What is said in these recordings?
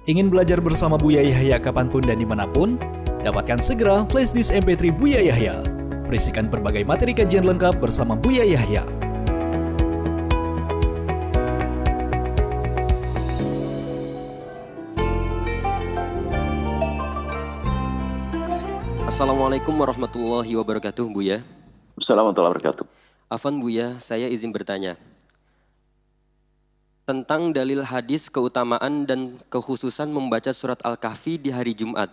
Ingin belajar bersama Buya Yahya kapanpun dan dimanapun? Dapatkan segera flashdisk MP3 Buya Yahya. Berisikan berbagai materi kajian lengkap bersama Buya Yahya. Assalamualaikum warahmatullahi wabarakatuh, Buya. Assalamualaikum warahmatullahi wabarakatuh. Afwan Buya, saya izin bertanya. Tentang dalil hadis keutamaan dan kekhususan membaca surat Al-Kahfi di hari Jumat.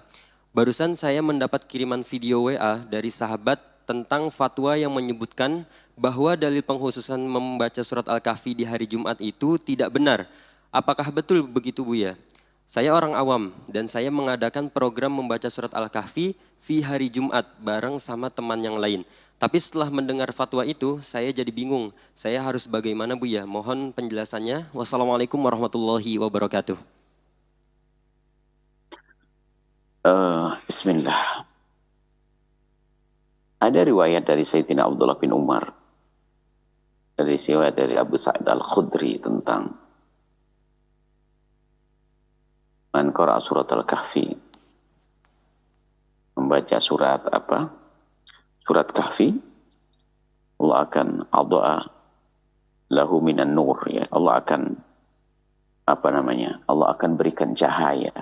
Barusan saya mendapat kiriman video WA dari sahabat tentang fatwa yang menyebutkan bahwa dalil pengkhususan membaca surat Al-Kahfi di hari Jumat itu tidak benar. Apakah betul begitu, Buya? Saya orang awam dan saya mengadakan program membaca surat Al-Kahfi di hari Jumat bareng sama teman yang lain. Tapi setelah mendengar fatwa itu, saya jadi bingung. Saya harus bagaimana, Buya? Mohon penjelasannya. Wassalamualaikum warahmatullahi wabarakatuh. Bismillah. Ada riwayat dari Sayyidina Abdullah bin Umar, dari riwayat dari Abu Sa'id Al-Khudri tentang man qara'a surat Al-Kahfi, membaca surat apa? Surat Kahfi, Allah akan adha'a lahu minan nur, ya. Allah akan Allah akan berikan cahaya.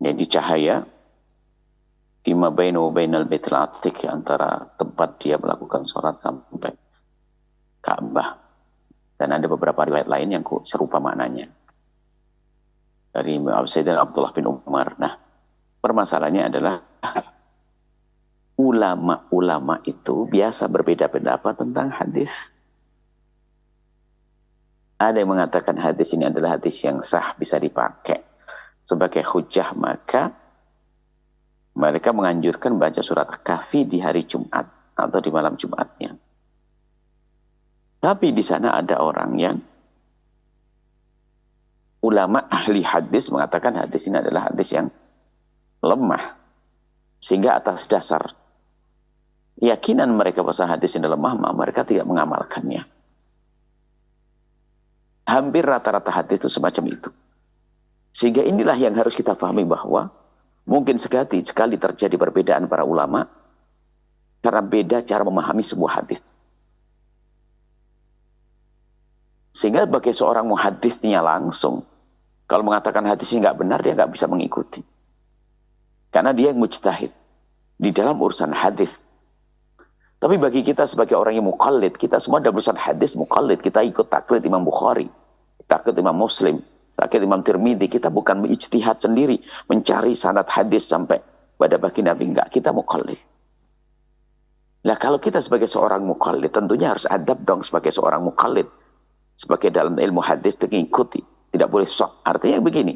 Jadi cahaya fima bainahu bainal baitil atiq, antara tempat dia melakukan sholat sampai Ka'bah. Dan ada beberapa riwayat lain yang serupa maknanya dari Sayyidina Abdullah bin Umar. Nah, permasalahannya adalah ulama-ulama itu biasa berbeda pendapat tentang hadis. Ada yang mengatakan hadis ini adalah hadis yang sah, bisa dipakai sebagai hujjah, maka mereka menganjurkan baca surat Kahfi di hari Jumat atau di malam Jumatnya. Tapi di sana ada orang yang ulama ahli hadis mengatakan hadis ini adalah hadis yang lemah, sehingga atas dasar keyakinan mereka bahwa hadis ini lemah, mereka tidak mengamalkannya. Hampir rata-rata hadis itu semacam itu. Sehingga inilah yang harus kita pahami, bahwa mungkin sekali terjadi perbedaan para ulama karena beda cara memahami sebuah hadis. Sehingga bagi seorang muhadisnya langsung, kalau mengatakan hadis ini nggak benar, dia nggak bisa mengikuti. Karena dia yang mujtahid di dalam urusan hadis. Tapi bagi kita sebagai orang yang muqallid, kita semua dalam urusan hadis muqallid. Kita ikut taklid Imam Bukhari, taklid Imam Muslim, taklid Imam Tirmidzi. Kita bukan ijtihad sendiri mencari sanad hadis sampai pada baginda Nabi, enggak. Kita muqallid. Nah, kalau kita sebagai seorang muqallid, tentunya harus adab dong sebagai seorang muqallid. Sebagai dalam ilmu hadis itu mengikuti, tidak boleh sok. Artinya begini,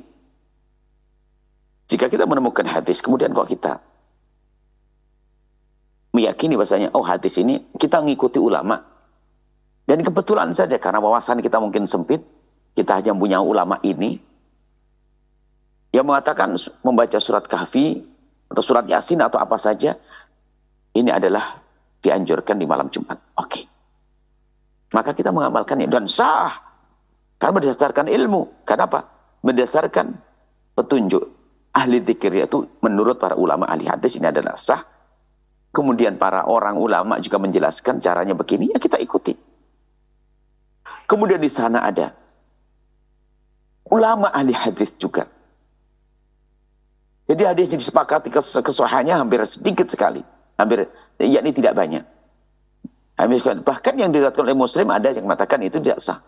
jika kita menemukan hadis, kemudian kok kita meyakini bahasanya, oh hadis ini kita mengikuti ulama. Dan kebetulan saja karena wawasan kita mungkin sempit, kita hanya punya ulama ini yang mengatakan membaca surat Kahfi atau surat Yasin atau apa saja, ini adalah dianjurkan di malam Jumat. Oke. Maka kita mengamalkannya dan sah. Karena berdasarkan ilmu. Kenapa? Berdasarkan petunjuk ahli dzikir, yaitu menurut para ulama ahli hadis ini adalah sah. Kemudian para orang ulama juga menjelaskan caranya begini, ya kita ikuti. Kemudian di sana ada ulama ahli hadis juga. Jadi hadis yang disepakati kesohihannya hampir sedikit sekali, hampir, yakni tidak banyak. Bahkan yang diriwayatkan oleh Muslim ada yang mengatakan itu tidak sah.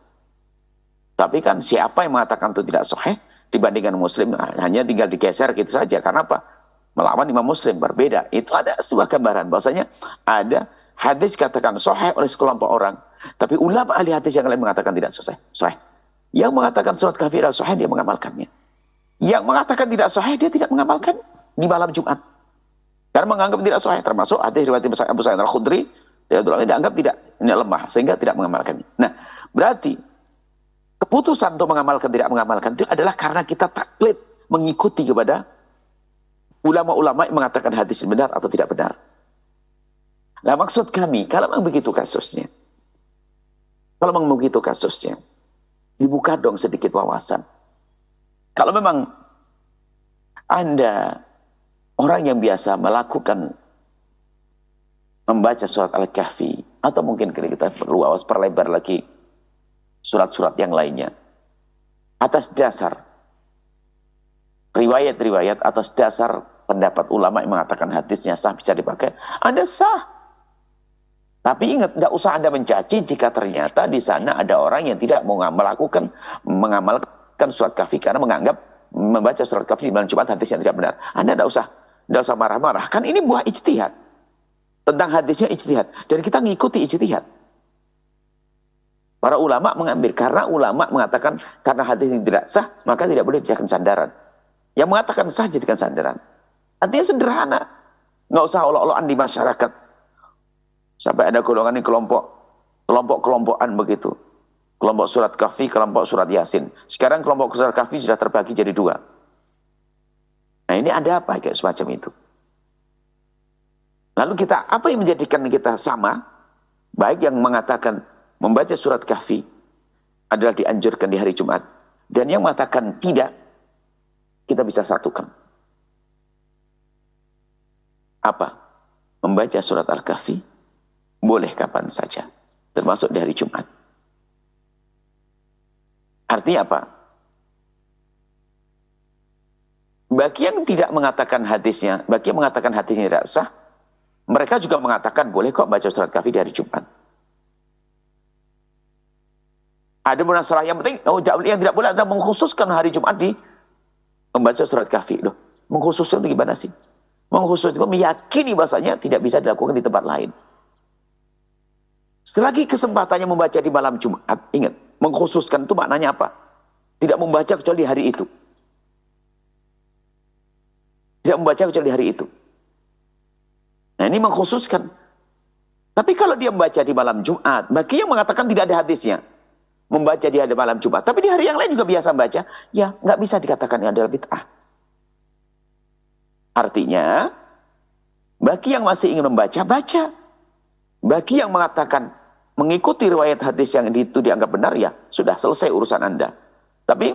Tapi kan siapa yang mengatakan itu tidak sahih dibandingkan Muslim, hanya tinggal digeser gitu saja. Karena apa? Melawan Imam Muslim, berbeda. Itu ada sebuah gambaran bahwasanya ada hadis katakan sahih oleh sekelompok orang, tapi ulama ahli hadis yang lain mengatakan tidak sahih. Yang mengatakan surat Kahfi adalah sahih, dia mengamalkannya. Yang mengatakan tidak sahih, dia tidak mengamalkan di malam Jumat. Karena menganggap tidak sahih, termasuk hadis riwayat Abu Sa'id Al-Khudri, dia dianggap tidak, ini lemah, sehingga tidak mengamalkannya. Nah, berarti keputusan untuk mengamalkan tidak mengamalkan itu adalah karena kita taklid, mengikuti kepada ulama-ulama yang mengatakan hadis benar atau tidak benar. Nah, maksud kami, kalau memang begitu kasusnya, Dibuka dong sedikit wawasan. Kalau memang Anda orang yang biasa melakukan membaca surat Al-Kahfi, atau mungkin kita perlu perlebar lagi surat-surat yang lainnya, atas dasar riwayat-riwayat, atas dasar pendapat ulama yang mengatakan hadisnya sah bisa dipakai, Anda sah. Tapi ingat, tidak usah Anda mencaci jika ternyata di sana ada orang yang tidak mau mengamalkan surat Kahfi karena menganggap membaca surat Kahfi di malam Jumat hadisnya tidak benar. Anda tidak usah marah-marah. Kan ini buah ijtihad. Tentang hadisnya ijtihad. Dan kita ngikuti ijtihad. Para ulama mengambil. Karena ulama mengatakan karena hadis ini tidak sah, maka tidak boleh dijadikan sandaran. Yang mengatakan sah jadikan sandaran. Artinya sederhana. Nggak usah olok-olokan di masyarakat. Sampai ada golongan ini kelompok-kelompokan begitu. Kelompok surat Kahfi, kelompok surat Yasin. Sekarang kelompok surat Kahfi sudah terbagi jadi 2. Nah ini ada apa kayak semacam itu? Lalu apa yang menjadikan kita sama? Baik yang mengatakan membaca surat Kahfi adalah dianjurkan di hari Jumat. Dan yang mengatakan tidak, kita bisa satukan. Apa? Membaca surat Al-Kahfi boleh kapan saja, termasuk di hari Jumat. Artinya apa? Bagi yang tidak mengatakan hadisnya, bagi yang mengatakan hadisnya tidak sah, mereka juga mengatakan boleh kok baca surat Kahfi di hari Jumat. Ada masalah yang penting, yang tidak boleh adalah mengkhususkan hari Jumat di membaca surat Kahfi. Loh, mengkhususkan itu gimana sih? Mengkhususkan itu meyakini bahasanya tidak bisa dilakukan di tempat lain. Selagi kesempatannya membaca di malam Jumat, ingat, mengkhususkan itu maknanya apa? Tidak membaca kecuali di hari itu. Tidak membaca kecuali di hari itu. Nah ini mengkhususkan. Tapi kalau dia membaca di malam Jumat, bagi yang mengatakan tidak ada hadisnya, membaca di hari malam Jumat, tapi di hari yang lain juga biasa membaca, ya nggak bisa dikatakan ini adalah bid'ah. Artinya, bagi yang masih ingin membaca, baca. Bagi yang mengatakan mengikuti riwayat hadis yang itu dianggap benar, ya sudah selesai urusan Anda. Tapi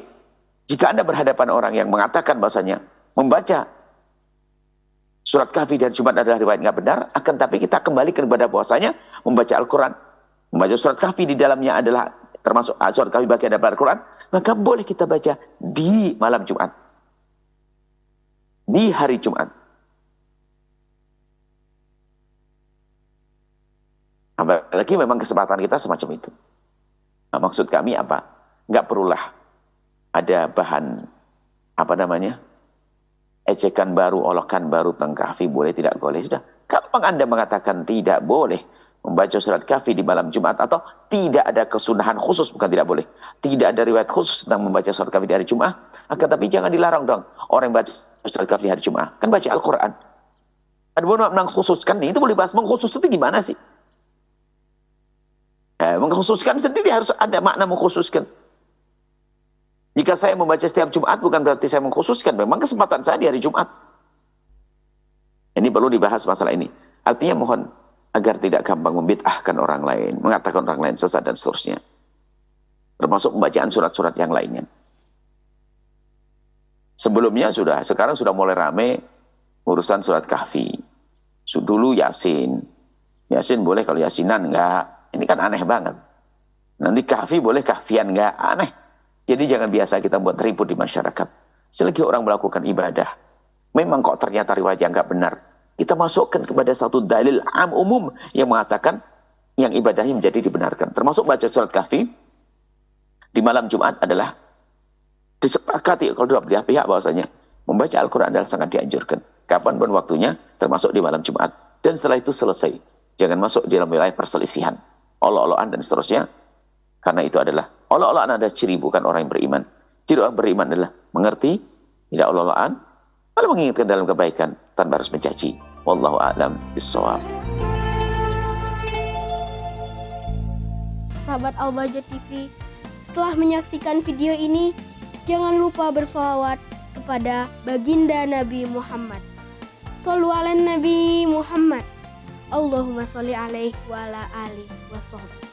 jika Anda berhadapan orang yang mengatakan bahasanya membaca surat Kahfi dari Jumat adalah riwayat nggak benar, akan tapi kita kembali kepada bahwasanya membaca Al-Quran, membaca surat Kahfi di dalamnya adalah termasuk surat Kahfi bagian dari Al-Quran, maka boleh kita baca di malam Jumat, di hari Jumat. Apalagi memang kesempatan kita semacam itu. Nah, maksud kami apa? Nggak perulah ada bahan, ejekan baru, olokan baru tentang Kahfi, boleh tidak boleh. Sudah. Kalau Anda mengatakan tidak boleh membaca surat Kahfi di malam Jumat, atau tidak ada kesunahan khusus, bukan tidak boleh, tidak ada riwayat khusus tentang membaca surat Kahfi di hari Jumat, akan tapi jangan dilarang dong orang yang baca surat Kahfi di hari Jumat. Kan baca Al-Quran. Ada boleh mengkhususkan, itu boleh bahas mengkhusus itu gimana sih? Mengkhususkan sendiri harus ada makna mengkhususkan. Jika saya membaca setiap Jumat bukan berarti saya mengkhususkan. Memang kesempatan saya di hari Jumat. Ini perlu dibahas masalah ini. Artinya mohon agar tidak gampang membid'ahkan orang lain, mengatakan orang lain sesat dan seterusnya. Termasuk pembacaan surat-surat yang lainnya. Sebelumnya sekarang sudah mulai rame urusan surat Kahfi. Dulu Yasin. Yasin boleh, kalau Yasinan enggak. Ini kan aneh banget. Nanti Kahfi boleh, Kahfian enggak, aneh. Jadi jangan biasa kita buat ribut di masyarakat. Selagi orang melakukan ibadah, memang kok ternyata riwayat yang enggak benar, kita masukkan kepada satu dalil umum yang mengatakan yang ibadahnya menjadi dibenarkan. Termasuk baca surat Kahfi di malam Jumat adalah disepakati kalau dua belah pihak bahwasanya membaca Al-Quran adalah sangat dianjurkan. Kapan pun waktunya, termasuk di malam Jumat. Dan setelah itu selesai. Jangan masuk di dalam wilayah perselisihan, olok-olokan dan seterusnya. Karena itu adalah olok-olokan adalah ciri bukan orang yang beriman. Ciri orang beriman adalah mengerti, tidak olok-olokan, lalu mengingatkan dalam kebaikan tanpa harus mencaci. Wallahu a'lam bishawab. Sahabat Al-Bahjah TV, setelah menyaksikan video ini, jangan lupa bersolawat kepada baginda Nabi Muhammad. Shollu ala Nabi Muhammad. Allahumma sholli alaihi wa ala alihi wa sahbihi.